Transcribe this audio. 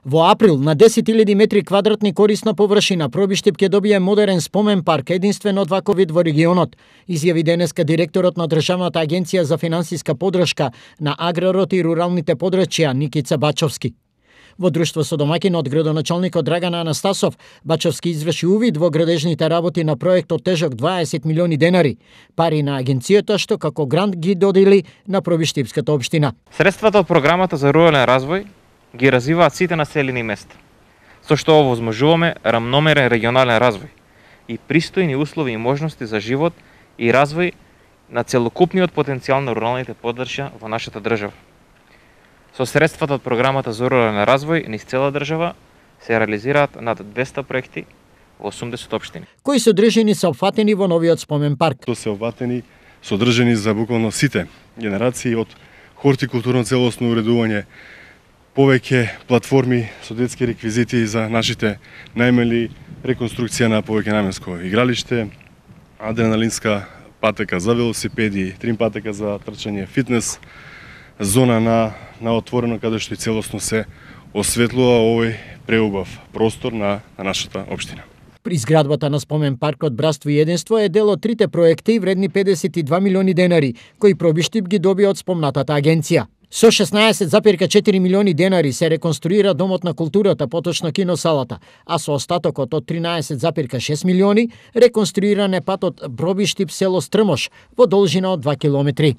Во април на 10.000 метри квадратни корисна површина Пробиштип ќе добие модерен спомен парк, единствен од ваков вид во регионот, изјави денеска директорот на Државната агенција за финансиска подршка на аграрот и руралните подрачја Никица Бачовски. Во друштво со домаќинот градоначалникот Драган Анастасов, Бачовски изврши увид во градежните работи на проектот тежок 20 милиони денари, пари на агенцијата што како грант ги додели на Пробиштипската општина. Средствата од програмата за рурален развој ги развиваат сите населени места, со што овозможуваме рамномерен регионален развој и пристојни услови и можности за живот и развој на целокупниот потенцијал на руралните подрачја во нашата држава. Со средствата од програмата за рурален развој низ цела држава се реализираат над 200 проекти во 80 општини. Кои содржини се опфатени во новиот спомен парк? Тоа се опфатени содржини за буквално сите генерации од хортикултурно целосно уредување, повеќе платформи со детски реквизити за нашите најмали, реконструкција на повеќе наменско игралиште, адреналинска патека за велосипеди, трим патека за трчање, фитнес, зона на отворено каде што и целосно се осветлува овој преубав простор на нашата општина. При изградбата на спомен паркот Братство и единство е дел од трите проекти вредни 52 милиони денари, кои Пробиштип ги добија од спомнатата агенција. Со 16,4 милиони денари се реконструира Домот на културата, поточно киносалата, а со остатокот од 13,6 милиони реконструиран е патот Пробиштип село Стрмош во должина од 2 километри.